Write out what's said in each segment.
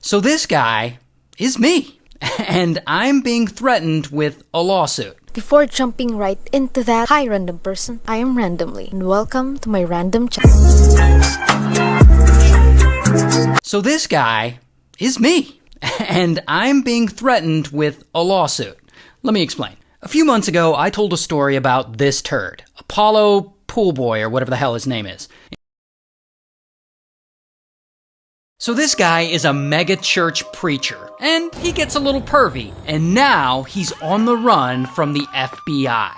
So this guy is me, and I'm being threatened with a lawsuit. Before jumping right into that, hi random person, I am Randomly, and welcome to my random chat. So this guy is me, and I'm being threatened with a lawsuit. Let me explain. A few months ago, I told a story about this turd, Apollo Poolboy, or whatever the hell his name is. So this guy is a mega church preacher, and he gets a little pervy, and now he's on the run from the FBI.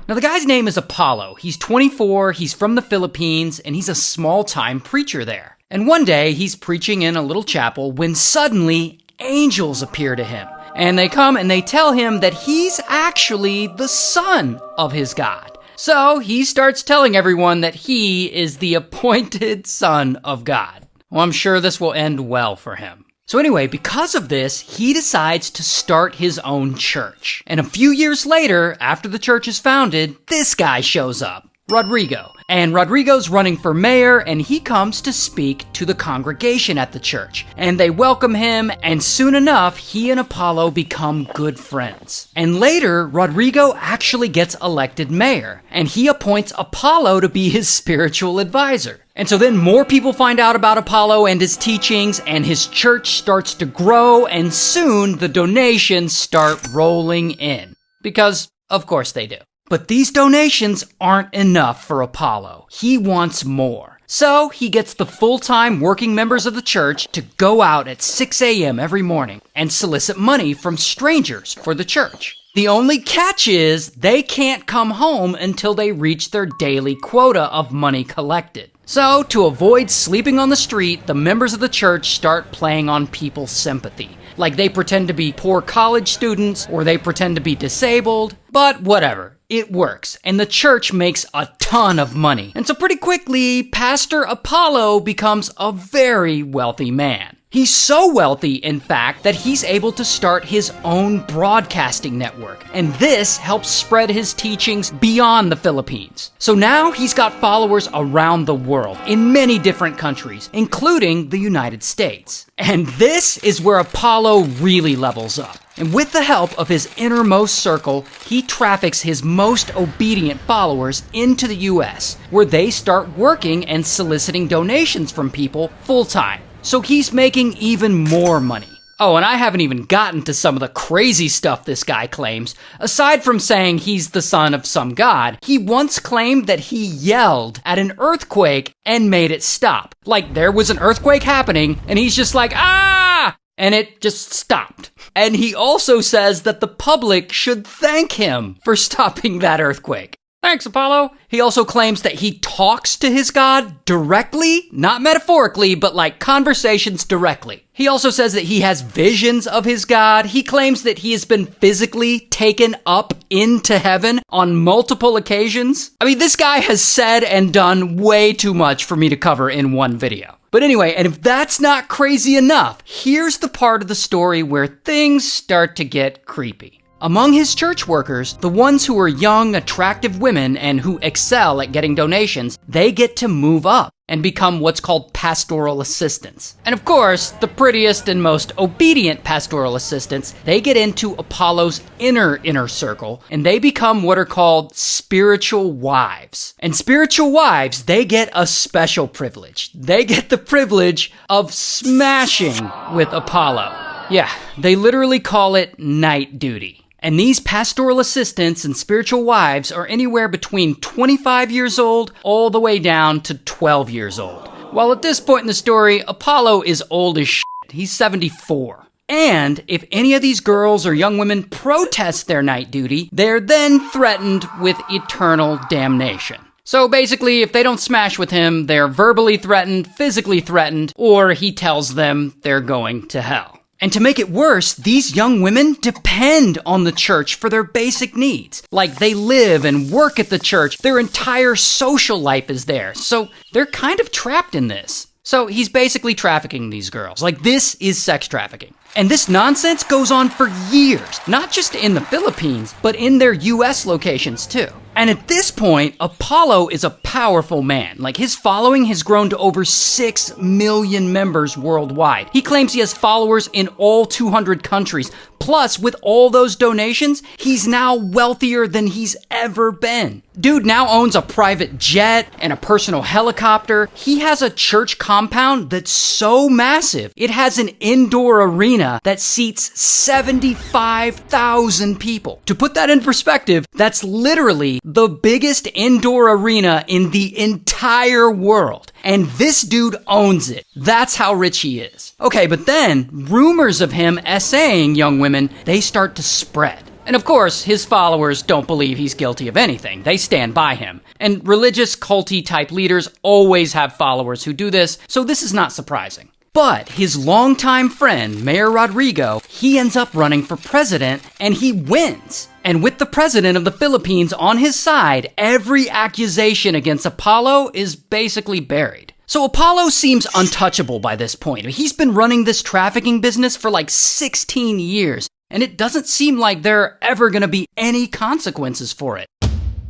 Now the guy's name is Apollo. He's 24, he's from the Philippines, and he's a small-time preacher there. And one day, he's preaching in a little chapel when suddenly angels appear to him. And they come and they tell him that he's actually the son of his God. So he starts telling everyone that he is the appointed son of God. Well, I'm sure this will end well for him. So anyway, because of this, he decides to start his own church. And a few years later, after the church is founded, this guy shows up, Rodrigo. And Rodrigo's running for mayor, and he comes to speak to the congregation at the church. And they welcome him, and soon enough, he and Apollo become good friends. And later, Rodrigo actually gets elected mayor, and he appoints Apollo to be his spiritual advisor. And so then more people find out about Apollo and his teachings, and his church starts to grow, and soon the donations start rolling in. Because, of course they do. But these donations aren't enough for Apollo. He wants more. So he gets the full-time working members of the church to go out at 6 a.m. every morning and solicit money from strangers for the church. The only catch is they can't come home until they reach their daily quota of money collected. So, to avoid sleeping on the street, the members of the church start playing on people's sympathy. Like they pretend to be poor college students, or they pretend to be disabled, but whatever. It works, and the church makes a ton of money. And so pretty quickly, Pastor Apollo becomes a very wealthy man. He's so wealthy, in fact, that he's able to start his own broadcasting network. And this helps spread his teachings beyond the Philippines. So now he's got followers around the world, in many different countries, including the United States. And this is where Apollo really levels up. And with the help of his innermost circle, he traffics his most obedient followers into the US, where they start working and soliciting donations from people full-time. So he's making even more money. Oh, and I haven't even gotten to some of the crazy stuff this guy claims. Aside from saying he's the son of some god, he once claimed that he yelled at an earthquake and made it stop. Like there was an earthquake happening, and he's just like, ah! And it just stopped. And he also says that the public should thank him for stopping that earthquake. Thanks, Apollo. He also claims that he talks to his god directly, not metaphorically, but like conversations directly. He also says that he has visions of his god. He claims that he has been physically taken up into heaven on multiple occasions. I mean, this guy has said and done way too much for me to cover in one video. But anyway, and if that's not crazy enough, here's the part of the story where things start to get creepy. Among his church workers, the ones who are young, attractive women and who excel at getting donations, they get to move up and become what's called pastoral assistants. And of course, the prettiest and most obedient pastoral assistants, they get into Apollo's inner circle, and they become what are called spiritual wives. And spiritual wives, they get a special privilege. They get the privilege of smashing with Apollo. Yeah, they literally call it night duty. And these pastoral assistants and spiritual wives are anywhere between 25 years old all the way down to 12 years old. While at this point in the story, Apollo is old as shit. He's 74. And if any of these girls or young women protest their night duty, they're then threatened with eternal damnation. So basically, if they don't smash with him, they're verbally threatened, physically threatened, or he tells them they're going to hell. And to make it worse, these young women depend on the church for their basic needs. Like they live and work at the church. Their entire social life is there. So they're kind of trapped in this. So he's basically trafficking these girls. Like, this is sex trafficking. And this nonsense goes on for years, not just in the Philippines, but in their US locations too. And at this point, Apollo is a powerful man. Like, his following has grown to over 6 million members worldwide. He claims he has followers in all 200 countries. Plus, with all those donations, he's now wealthier than he's ever been. Dude now owns a private jet and a personal helicopter. He has a church compound that's so massive, it has an indoor arena that seats 75,000 people. To put that in perspective, that's literally the biggest indoor arena in the entire world. And this dude owns it. That's how rich he is. Okay, but then rumors of him essaying young women, they start to spread. And of course, his followers don't believe he's guilty of anything. They stand by him. And religious, culty type leaders always have followers who do this, so this is not surprising. But his longtime friend, Mayor Rodrigo, he ends up running for president, and he wins. And with the president of the Philippines on his side, every accusation against Apollo is basically buried. So Apollo seems untouchable by this point. He's been running this trafficking business for like 16 years, and it doesn't seem like there are ever gonna be any consequences for it.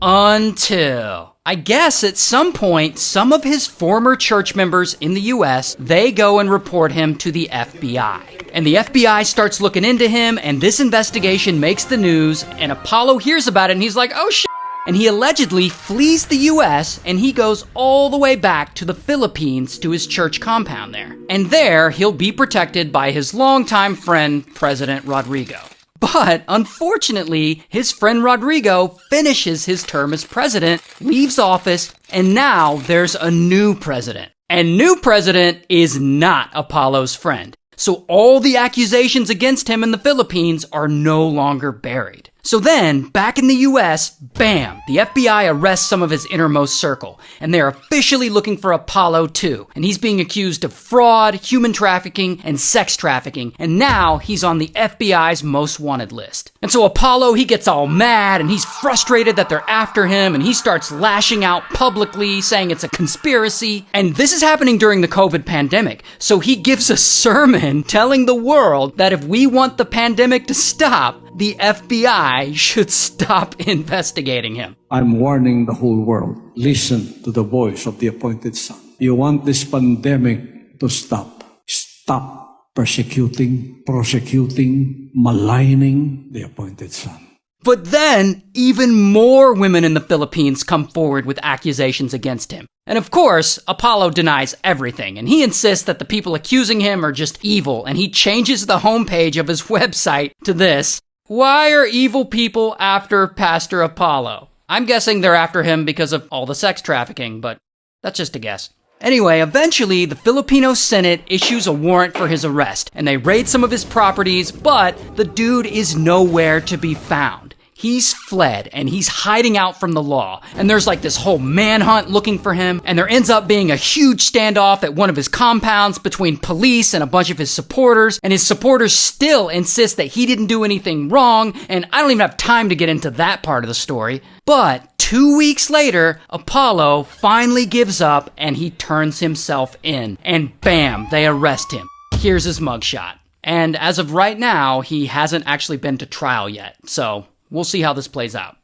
Until, I guess at some point, some of his former church members in the US, they go and report him to the FBI. And the FBI starts looking into him, and this investigation makes the news, and Apollo hears about it, and he's like, oh shit. And he allegedly flees the US, and he goes all the way back to the Philippines to his church compound there. And there, he'll be protected by his longtime friend, President Rodrigo. But unfortunately, his friend Rodrigo finishes his term as president, leaves office, and now there's a new president. And new president is not Apollo's friend. So all the accusations against him in the Philippines are no longer buried. So then, back in the US, bam, the FBI arrests some of his innermost circle, and they're officially looking for Apollo too, and he's being accused of fraud, human trafficking, and sex trafficking, and now he's on the FBI's most wanted list. And so Apollo, he gets all mad, and he's frustrated that they're after him, and he starts lashing out publicly, saying it's a conspiracy, and this is happening during the COVID pandemic, so he gives a sermon telling the world that if we want the pandemic to stop, the FBI should stop investigating him. I'm warning the whole world. Listen to the voice of the appointed son. You want this pandemic to stop. Stop prosecuting, maligning the appointed son. But then, even more women in the Philippines come forward with accusations against him. And of course, Apollo denies everything, and he insists that the people accusing him are just evil, and he changes the homepage of his website to this: why are evil people after Pastor Apollo? I'm guessing they're after him because of all the sex trafficking, but that's just a guess. Anyway, eventually, the Filipino Senate issues a warrant for his arrest, and they raid some of his properties, but the dude is nowhere to be found. He's fled, and he's hiding out from the law. And there's like this whole manhunt looking for him, and there ends up being a huge standoff at one of his compounds between police and a bunch of his supporters, and his supporters still insist that he didn't do anything wrong, and I don't even have time to get into that part of the story. But 2 weeks later, Apollo finally gives up, and he turns himself in, and bam, they arrest him. Here's his mugshot. And as of right now, he hasn't actually been to trial yet, so we'll see how this plays out.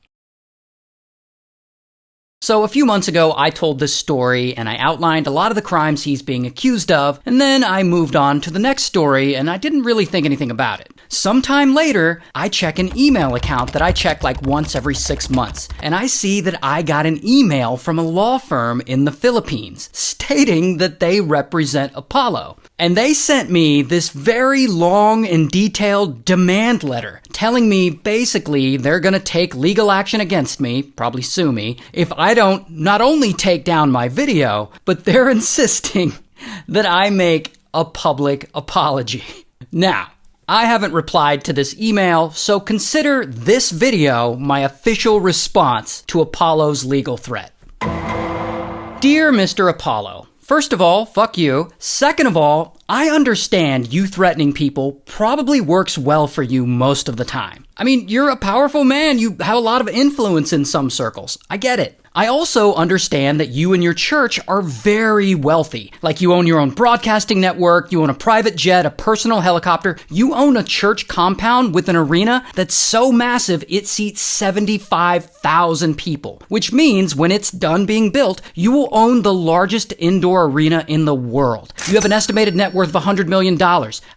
So a few months ago, I told this story and I outlined a lot of the crimes he's being accused of, and then I moved on to the next story and I didn't really think anything about it. Sometime later, I check an email account that I check like once every 6 months, and I see that I got an email from a law firm in the Philippines stating that they represent Apollo. And they sent me this very long and detailed demand letter telling me basically they're gonna take legal action against me, probably sue me, if I don't not only take down my video, but they're insisting that I make a public apology. Now, I haven't replied to this email, so consider this video my official response to Apollo's legal threat. Dear Mr. Apollo, first of all, fuck you. Second of all, I understand you threatening people probably works well for you most of the time. I mean, you're a powerful man. You have a lot of influence in some circles. I get it. I also understand that you and your church are very wealthy. Like you own your own broadcasting network, you own a private jet, a personal helicopter, you own a church compound with an arena that's so massive it seats 75,000 people, which means when it's done being built, you will own the largest indoor arena in the world. You have an estimated net worth of $100 million.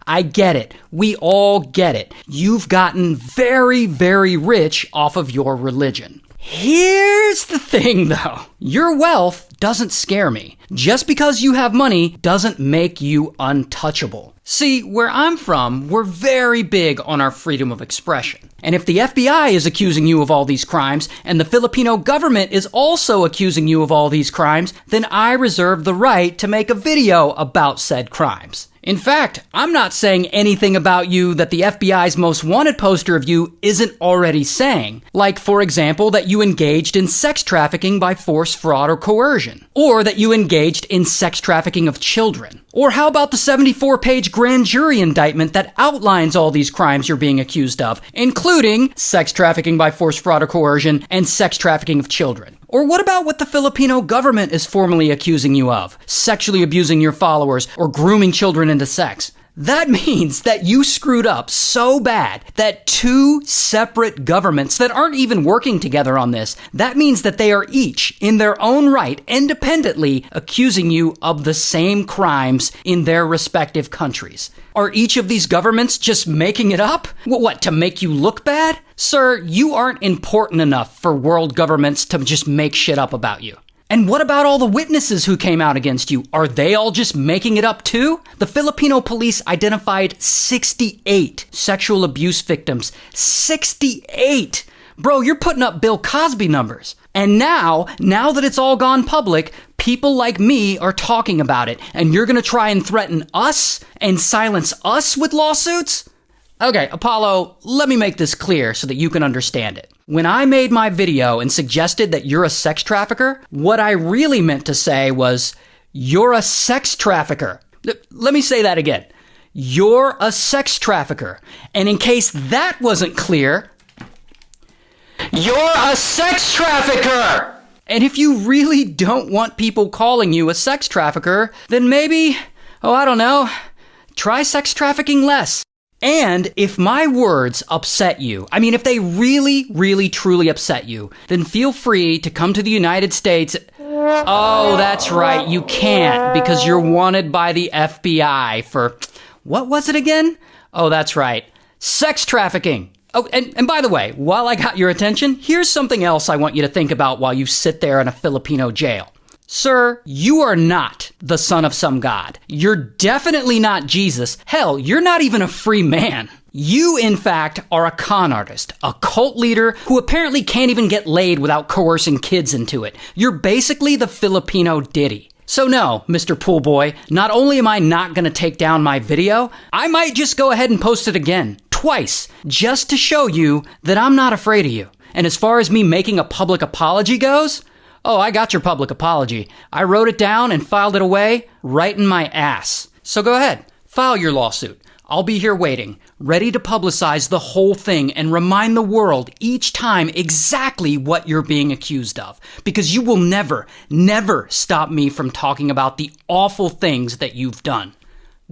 I get it. We all get it. You've gotten very, very rich off of your religion. Here's the thing, though. Your wealth doesn't scare me. Just because you have money doesn't make you untouchable. See, where I'm from, we're very big on our freedom of expression. And if the FBI is accusing you of all these crimes, and the Filipino government is also accusing you of all these crimes, then I reserve the right to make a video about said crimes. In fact, I'm not saying anything about you that the FBI's most wanted poster of you isn't already saying. Like, for example, that you engaged in sex trafficking by force, fraud, or coercion. Or that you engaged in sex trafficking of children. Or how about the 74-page grand jury indictment that outlines all these crimes you're being accused of, including sex trafficking by force, fraud, or coercion, and sex trafficking of children? Or what about what the Filipino government is formally accusing you of? Sexually abusing your followers or grooming children into sex. That means that you screwed up so bad that two separate governments that aren't even working together on this, that means that they are each, in their own right, independently accusing you of the same crimes in their respective countries. Are each of these governments just making it up? What, to make you look bad? Sir, you aren't important enough for world governments to just make shit up about you. And what about all the witnesses who came out against you? Are they all just making it up too? The Filipino police identified 68 sexual abuse victims. 68! Bro, you're putting up Bill Cosby numbers. And now that it's all gone public, people like me are talking about it. And you're gonna try and threaten us and silence us with lawsuits? Okay, Apollo, let me make this clear so that you can understand it. When I made my video and suggested that you're a sex trafficker, what I really meant to say was, you're a sex trafficker. Let me say that again. You're a sex trafficker. And in case that wasn't clear, you're a sex trafficker! And if you really don't want people calling you a sex trafficker, then maybe, I don't know, try sex trafficking less. And if my words upset you, if they really, really, truly upset you, then feel free to come to the United States. Oh, that's right, you can't, because you're wanted by the FBI for, what was it again? Oh, that's right, sex trafficking. Oh, and by the way, while I got your attention, here's something else I want you to think about while you sit there in a Filipino jail. Sir, you are not the son of some god. You're definitely not Jesus. Hell, you're not even a free man. You, in fact, are a con artist, a cult leader who apparently can't even get laid without coercing kids into it. You're basically the Filipino Diddy. So no, Mr. Pool Boy, not only am I not going to take down my video, I might just go ahead and post it again, twice, just to show you that I'm not afraid of you. And as far as me making a public apology goes, I got your public apology. I wrote it down and filed it away right in my ass. So go ahead, file your lawsuit. I'll be here waiting, ready to publicize the whole thing and remind the world each time exactly what you're being accused of. Because you will never, never stop me from talking about the awful things that you've done.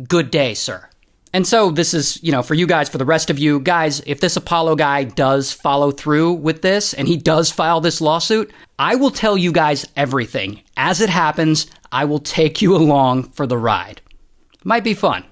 Good day, sir. And so this is, for you guys, for the rest of you guys, if this Apollo guy does follow through with this and he does file this lawsuit, I will tell you guys everything. As it happens, I will take you along for the ride. Might be fun.